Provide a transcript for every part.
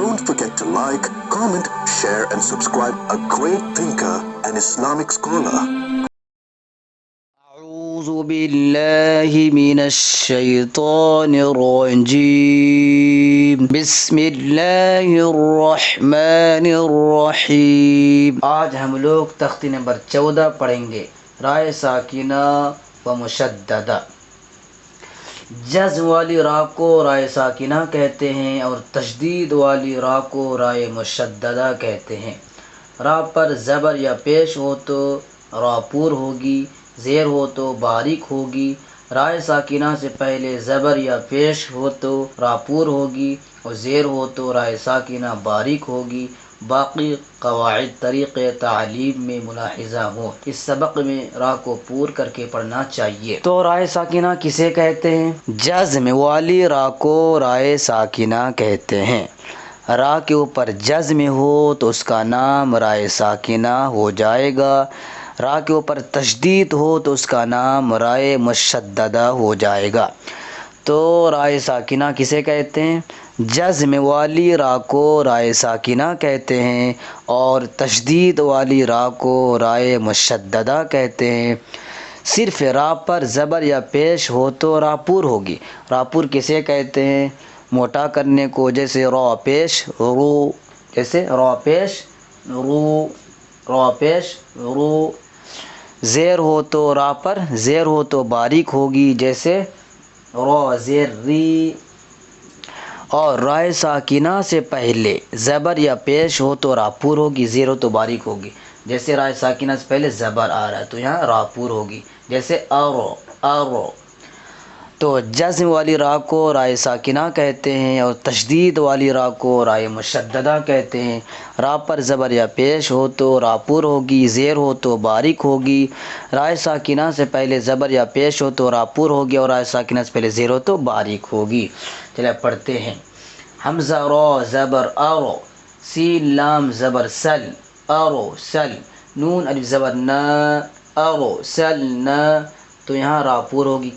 Don't forget to like, comment, share and subscribe. A great thinker and Islamic scholar. أعوذ بالله من الشيطان الرجيم بسم الله الرحمن الرحیم. آج ہم لوگ تختی نمبر 14 پڑھیں گے. رائے ساکنہ و مشددہ. جزم والی را کو رائے ساکنہ کہتے ہیں اور تشدید والی را کو رائے مشددہ کہتے ہیں. را پر زبر یا پیش ہو تو را پور ہوگی، زیر ہو تو باریک ہوگی. رائے ساکنہ سے پہلے زبر یا پیش ہو تو را پور ہوگی اور زیر ہو تو رائے ساکنہ باریک ہوگی. باقی قواعد طریقے تعلیم میں ملاحظہ ہوں. اس سبق میں را کو پور کر کے پڑھنا چاہیے. تو رائے ساکنہ کسے کہتے ہیں؟ جزم والی را کو رائے ساکنہ کہتے ہیں. را کے اوپر جزم ہو تو اس کا نام رائے ساکنہ ہو جائے گا. را کے اوپر تشدید ہو تو اس کا نام رائے مشددہ ہو جائے گا. تو رائے ساکنہ کسے کہتے ہیں؟ جزم والی را کو رائے ساکنہ کہتے ہیں اور تشدید والی را کو رائے مشددہ کہتے ہیں. صرف را پر زبر یا پیش ہو تو را پور ہوگی. را پور کسے کہتے ہیں؟ موٹا کرنے کو، جیسے را پیش رو، جیسے را پیش رو، را پیش رو. زیر ہو تو را پر زیر ہو تو باریک ہوگی، جیسے را زیر ری. اور رائے ساکنہ سے پہلے زبر یا پیش ہو تو را پور ہوگی، زیر ہو تو باریک ہوگی. جیسے رائے ساکنہ سے پہلے زبر آ رہا ہے تو یہاں را پور ہوگی، جیسے ارو ارو. تو جزم والی را کو رائے ساکنہ کہتے ہیں اور تشدید والی را کو رائے مشددہ کہتے ہیں. را پر زبر یا پیش ہو تو را پور ہوگی، زیر ہو تو باریک ہوگی. رائے ساکنہ سے پہلے زبر یا پیش ہو تو را پور ہوگی اور رائے ساکنہ سے پہلے زیر ہو تو باریک ہوگی. چلے پڑھتے ہیں. حمزہ را زبر ارو، سین لام زبر سل، ارو سل. نون الف زبر نا، ارو سل نا. تو یہاں را پور ہوگی.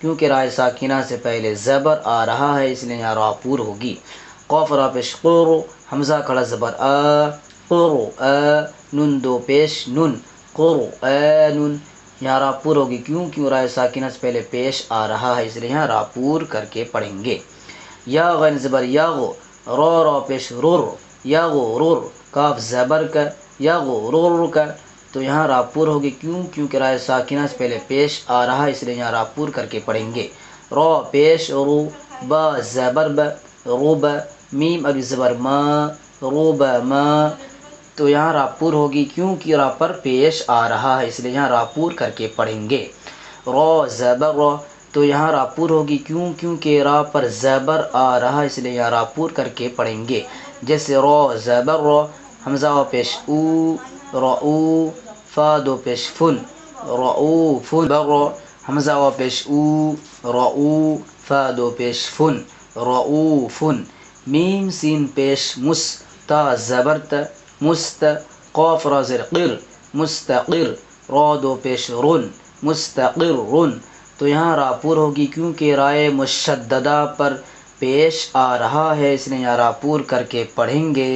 کیونکہ رائے ساکنہ سے پہلے زبر آ رہا ہے، اس لیے یہاں را پور ہوگی. قاف را پیش قرو، حمزہ کھڑا زبر آ، قرو آ. نون دو پیش نون، قرو آ نون. یہاں را پور ہوگی. کیوں رائے ساکنہ سے پہلے پیش آ رہا ہے، اس لیے یہاں را پور کر کے پڑھیں گے. یا غین زبر یاغو، را پیش رور، یاغو رور. کاف زبر کا، یاغو رور کا. تو یہاں را پور ہوگی. کیونکہ رائے ساکنہ سے پہلے پیش آ رہا ہے، اس لیے یہاں را پور کر کے پڑھیں گے. را پیش رو، با زبر با، روب. میم الف زبر ما، روب ما. تو یہاں را پور ہوگی. کیونکہ را پر پیش آ رہا ہے، اس لیے یہاں را پور کر کے پڑھیں گے. را زبر را، تو یہاں را پور ہوگی. کیونکہ را پر زبر آ رہا ہے، اس لیے یہاں را پور کر کے پڑھیں گے. جیسے را زبر را، حمزہ و پیش او، رعو. فا دو پیش فن، رعوفن. برا، حمزہ و پیش او، رعو. فا دو پیش فن، رعوفن. میم سین پیش مس، تا زبر تا، مست. قاف را زیر قر، مستقر. را دو پیش رن، مستقرن. تو یہاں را پور ہوگی. کیونکہ رائے مشددہ پر پیش آ رہا ہے، اس لیے یہاں را پور کر کے پڑھیں گے.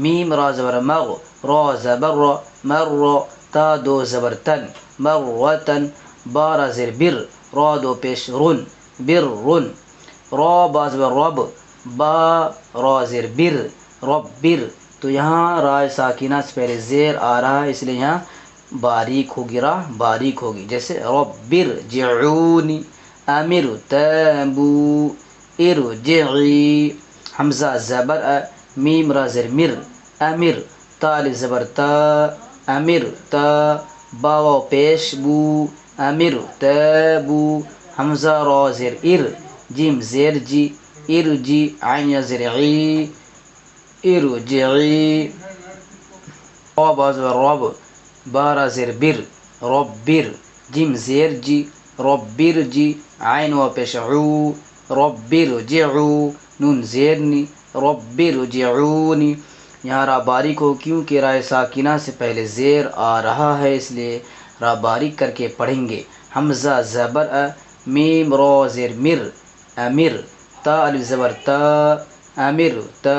میم را زبر مغ، را زبر را، مر را. تا دو زبر تن، مروتن. با را زیر بر، را دو پیش رن، بررن. را با زبر رب، با را زیر بر، رب بر. تو یہاں رائے ساکنہ سے پہلے زیر آ رہا ہے، اس لیے یہاں باریک ہوگی، را باریک ہوگی. جیسے ربر جعونی، امر تابو، ارجعی. حمزہ زبر ا، میم را زیر مر، امر. تا الف زبر تا، امر تا. با پیش بو، امر تابو. حمزہ را زیر ار، جیم زیر جی، ارجی. عین یا زیر عی، ارجعی. را با زبر رب، با را زیر بر، ربر. جیم زیر جی، ربر جی. عین و پیش عو، ربر جعو. نون زیر نی، ربر جعونی. یہاں را باریک ہو. کیونکہ رائے ساکنہ سے پہلے زیر آ رہا ہے، اس لیے را باریک کر کے پڑھیں گے. حمزہ زبر ا، میم را زیر مر، امر. تا الف زبر تا، امر تا.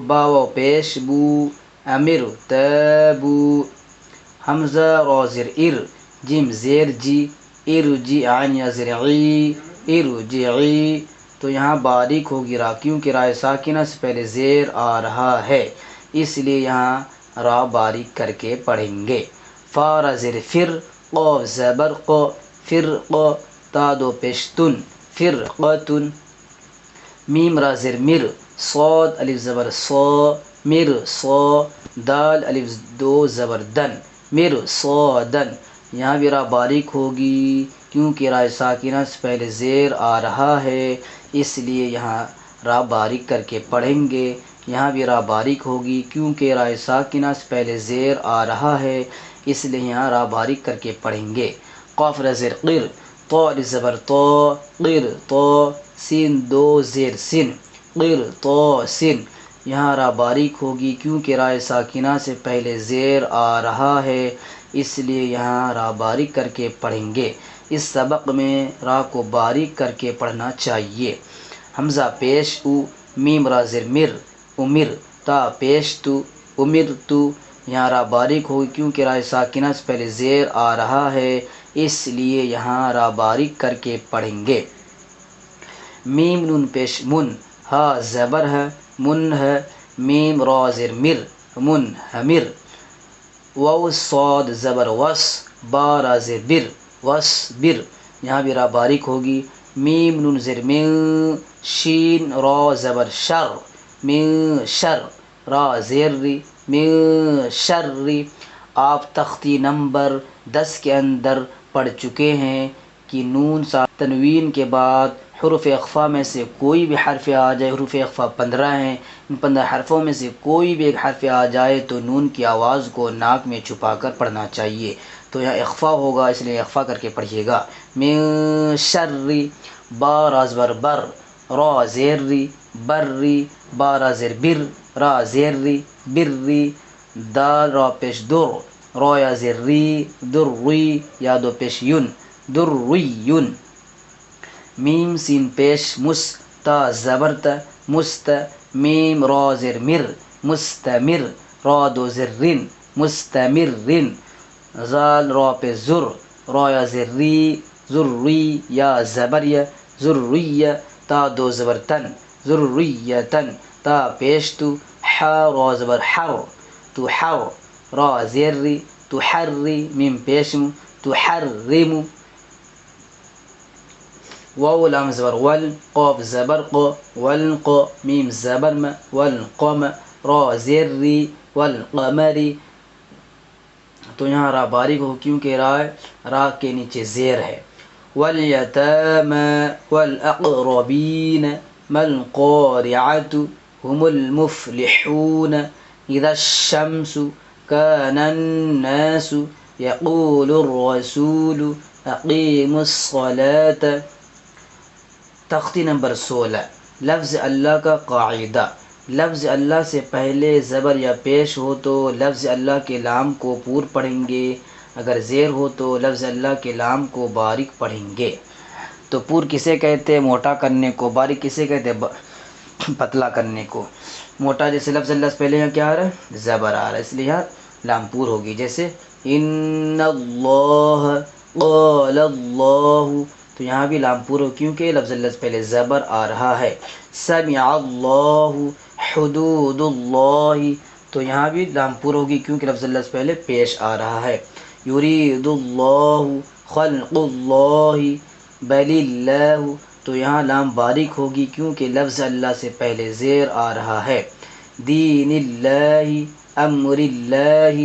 با و پیش بو امر تابو حمزہ را زیر ار جیم زیر جی ارجی عین یا زرعی ارجعی تو یہاں باریک ہوگی را کیونکہ رائے ساکنہ سے پہلے زیر آ رہا ہے اس لیے یہاں را باریک کر کے پڑھیں گے فا را زیر فر قاف زبر ق فرق تا دو پیشتن فرقتن میم را زیر مر صاد الف زبر صا مر صا دال الف دو زبر دن مر صادن یہاں بھی را باریک ہوگی کیونکہ رائے ساکنہ سے پہلے زیر آ رہا ہے اس لیے یہاں را باریک کر کے پڑھیں گے یہاں بھی را باریک ہوگی کیونکہ رائے ساکنہ سے پہلے زیر آ رہا ہے اس لیے یہاں را باریک کر کے پڑھیں گے قاف را زیر قر طا الف زبر طا قر طا سین دو زیر سن قر طا سن یہاں را باریک ہوگی کیونکہ رائے ساکنہ سے پہلے زیر آ رہا ہے اس لیے یہاں را باریک کر کے پڑھیں گے اس سبق میں را کو باریک کر کے پڑھنا چاہیے حمزہ پیش او میم را زیر مر امر تا پیش تو امر تو یہاں را باریک ہوگی کیونکہ رائے ساکنہ سے پہلے زیر آ رہا ہے اس لیے یہاں را باریک کر کے پڑھیں گے میم نون پیش من ہا زبر ہے من ہے میم را زیر مر من ہمر واو صاد زبر وس با را زیر بر وس بر یہاں بھی را باریک ہوگی میم نون زیر من شین را زبر شر من شر را زیر ری من شر ری آپ تختی نمبر 10 کے اندر پڑھ چکے ہیں کہ نون سا تنوین کے بعد حروف اخفا میں سے کوئی بھی حرف آ جائے حروف اخفا 15 ہیں ان 15 حرفوں میں سے کوئی بھی ایک حرف آ جائے تو نون کی آواز کو ناک میں چھپا کر پڑھنا چاہیے تو یہاں اخفا ہوگا اس لیے اخفا کر کے پڑھیے گا من شر با را زبر بر را زیر ری بر ری با را زیر بر را زیر ری بر ری دال را پیش در را یا زیر ری در ری یا دو پیش یون در ری یون میم سین پیش مس تا زبر تا مست میم را زیر مر مستمر را دو زیر رن مستمر رن زال را پہ زر را یا زیر ری ذری یا زبر یا ذریہ تا دو زبر تن ذریتن تا پیش تو ح را زبر حر تو حر را زیر ری تحری میم پیشم تحرم واو لام زبر ول قاف زبر ق والق میم زبر م والقم را زیر ری والقمری تو یہاں را باریک ہو کیونکہ را کے نیچے زیر ہے والیتامی والاقربین ما القارعۃ هم المفلحون اذا الشمس كان الناس يقول الرسول اقیموا الصلاة تختی نمبر 16 لفظ اللہ کا قاعدہ لفظ اللہ سے پہلے زبر یا پیش ہو تو لفظ اللہ کے لام کو پور پڑھیں گے اگر زیر ہو تو لفظ اللہ کے لام کو باریک پڑھیں گے تو پور کسے کہتے ہیں موٹا کرنے کو باریک کسے کہتے ہیں پتلا کرنے کو موٹا جیسے لفظ اللہ سے پہلے یہاں کیا آ رہا ہے زبر آ رہا ہے اس لیے یہاں لام پور ہوگی جیسے ان اللہ قال اللہ تو یہاں بھی لام پور ہو کیونکہ لفظ اللہ سے پہلے زبر آ رہا ہے سمع اللہ حدود اللہ تو یہاں بھی لام پور ہوگی کیونکہ لفظ اللہ سے پہلے پیش آ رہا ہے یرید اللہ خلق اللہ بل اللہ تو یہاں لام باریک ہوگی کیونکہ لفظ اللہ سے پہلے زیر آ رہا ہے دین اللہ امر اللہ